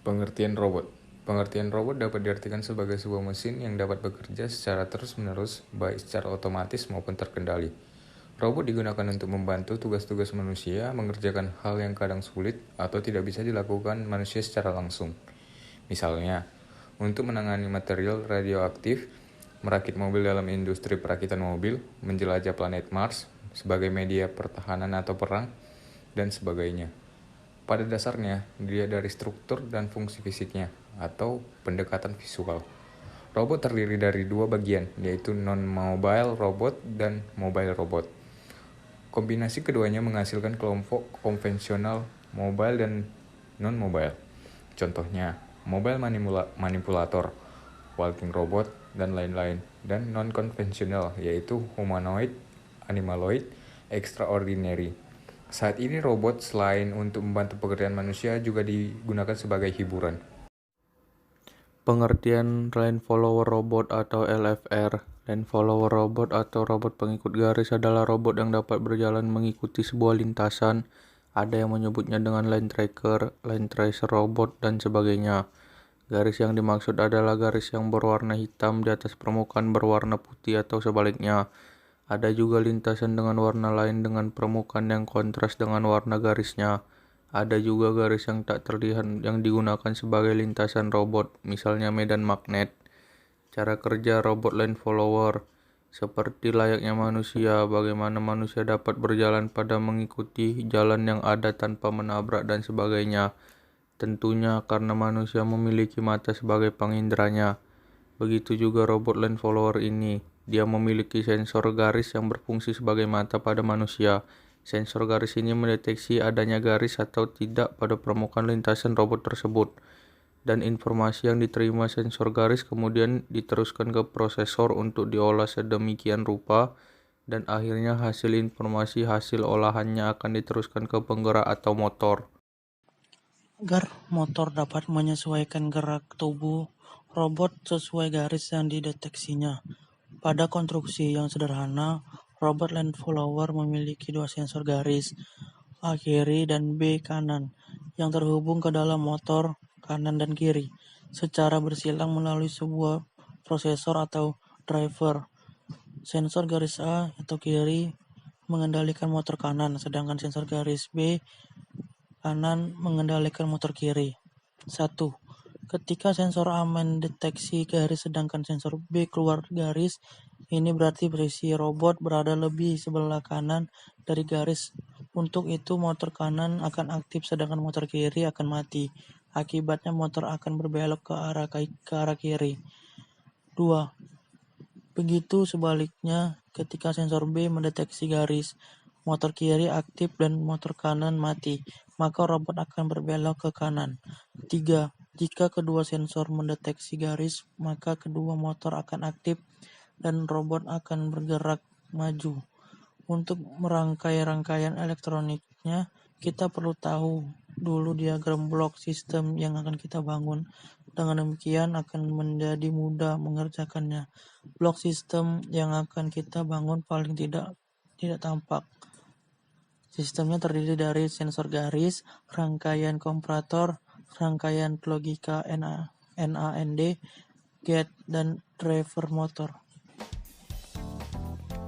Pengertian robot. Pengertian robot dapat diartikan sebagai sebuah mesin yang dapat bekerja secara terus-menerus, baik secara otomatis maupun terkendali. Robot digunakan untuk membantu tugas-tugas manusia mengerjakan hal yang kadang sulit atau tidak bisa dilakukan manusia secara langsung. Misalnya, untuk menangani material radioaktif, merakit mobil dalam industri perakitan mobil, menjelajah planet Mars sebagai media pertahanan atau perang, dan sebagainya. Pada dasarnya, dia dari struktur dan fungsi fisiknya, atau pendekatan visual. Robot terdiri dari dua bagian, yaitu non-mobile robot dan mobile robot. Kombinasi keduanya menghasilkan kelompok konvensional mobile dan non-mobile. Contohnya, mobile manipulator, walking robot, dan lain-lain. Dan non-konvensional, yaitu humanoid, animaloid, extraordinary. Saat ini robot selain untuk membantu pekerjaan manusia juga digunakan sebagai hiburan. Pengertian Line Follower Robot atau LFR. Line Follower Robot atau robot pengikut garis adalah robot yang dapat berjalan mengikuti sebuah lintasan. Ada yang menyebutnya dengan line tracker, line tracer robot, dan sebagainya. Garis yang dimaksud adalah garis yang berwarna hitam di atas permukaan berwarna putih atau sebaliknya. Ada juga lintasan dengan warna lain dengan permukaan yang kontras dengan warna garisnya. Ada juga garis yang tak terlihat yang digunakan sebagai lintasan robot, misalnya medan magnet. Cara kerja robot line follower. Seperti layaknya manusia, bagaimana manusia dapat berjalan pada mengikuti jalan yang ada tanpa menabrak dan sebagainya. Tentunya karena manusia memiliki mata sebagai penginderanya. Begitu juga robot line follower ini. Dia memiliki sensor garis yang berfungsi sebagai mata pada manusia. Sensor garis ini mendeteksi adanya garis atau tidak pada permukaan lintasan robot tersebut. Dan informasi yang diterima sensor garis kemudian diteruskan ke prosesor untuk diolah sedemikian rupa. Dan akhirnya hasil informasi hasil olahannya akan diteruskan ke penggerak atau motor. Agar motor dapat menyesuaikan gerak tubuh robot sesuai garis yang dideteksinya. Pada konstruksi yang sederhana, robot line follower memiliki dua sensor garis, A kiri dan B kanan, yang terhubung ke dalam motor kanan dan kiri, secara bersilang melalui sebuah prosesor atau driver. Sensor garis A atau kiri mengendalikan motor kanan, sedangkan sensor garis B kanan mengendalikan motor kiri. 1. Ketika sensor A mendeteksi garis sedangkan sensor B keluar garis, ini berarti posisi robot berada lebih sebelah kanan dari garis. Untuk itu motor kanan akan aktif sedangkan motor kiri akan mati. Akibatnya motor akan berbelok ke arah kiri. 2. Begitu sebaliknya, ketika sensor B mendeteksi garis, motor kiri aktif dan motor kanan mati, maka robot akan berbelok ke kanan. 3. Jika kedua sensor mendeteksi garis, maka kedua motor akan aktif dan robot akan bergerak maju. Untuk merangkai rangkaian elektroniknya, kita perlu tahu dulu diagram blok sistem yang akan kita bangun. Dengan demikian akan menjadi mudah mengerjakannya. Blok sistem yang akan kita bangun paling tidak tampak. Sistemnya terdiri dari sensor garis, rangkaian komparator, rangkaian logika NAND, gate, dan driver motor.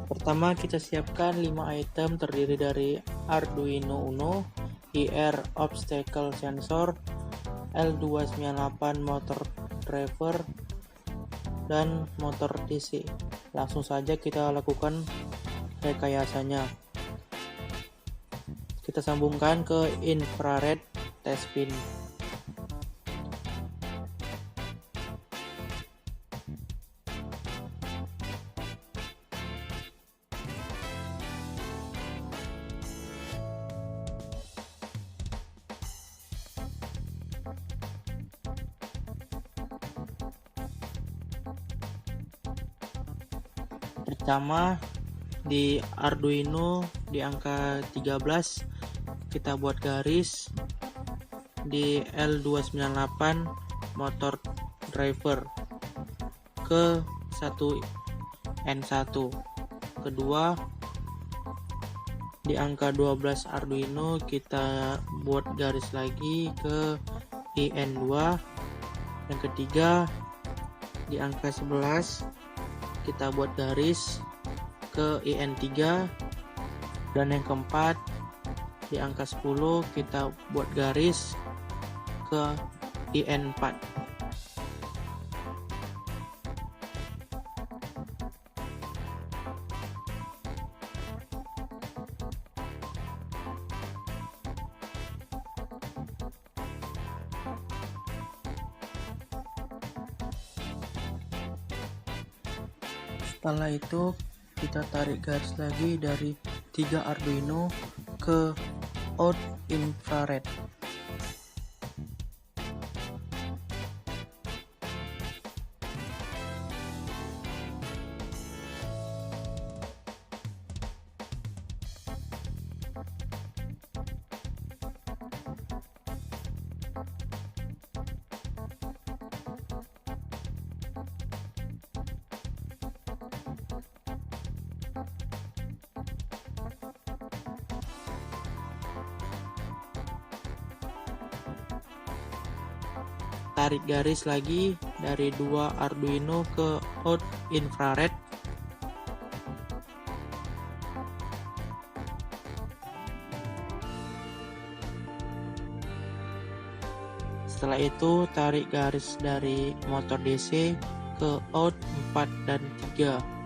Pertama, kita siapkan 5 item terdiri dari Arduino Uno, IR Obstacle Sensor, L298 motor driver, dan motor DC. Langsung saja kita lakukan rekayasanya. Kita sambungkan ke infrared test pin. Pertama, di Arduino di angka 13 kita buat garis, di L298 motor driver ke 1N1. Kedua, di angka 12 Arduino kita buat garis lagi ke IN2. Yang ketiga, di angka 11 kita buat garis ke IN3. Dan yang keempat, di angka 10 kita buat garis ke IN4. Setelah itu kita tarik garis lagi dari 3 Arduino ke out infrared. Tarik garis lagi dari 2 Arduino ke out infrared. Setelah itu tarik garis dari motor DC ke out 4 dan 3.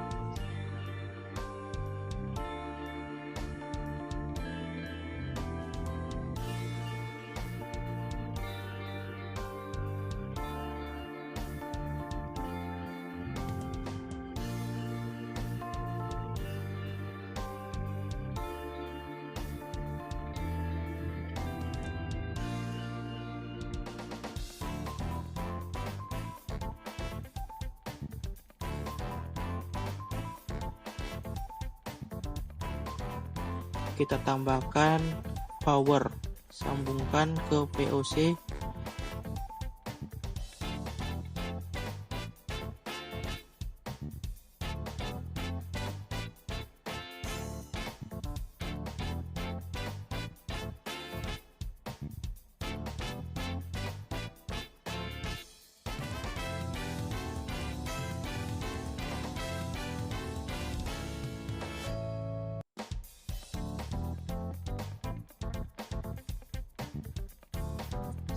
Kita tambahkan power, sambungkan ke POC.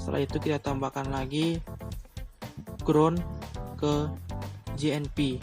Setelah itu kita tambahkan lagi ground ke GNP.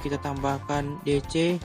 Kita tambahkan DC.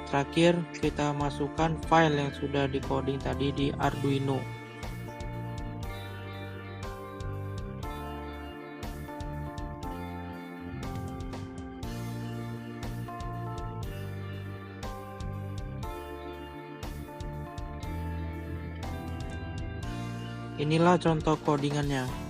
Terakhir, kita masukkan file yang sudah di-coding tadi di Arduino. Inilah contoh codingannya.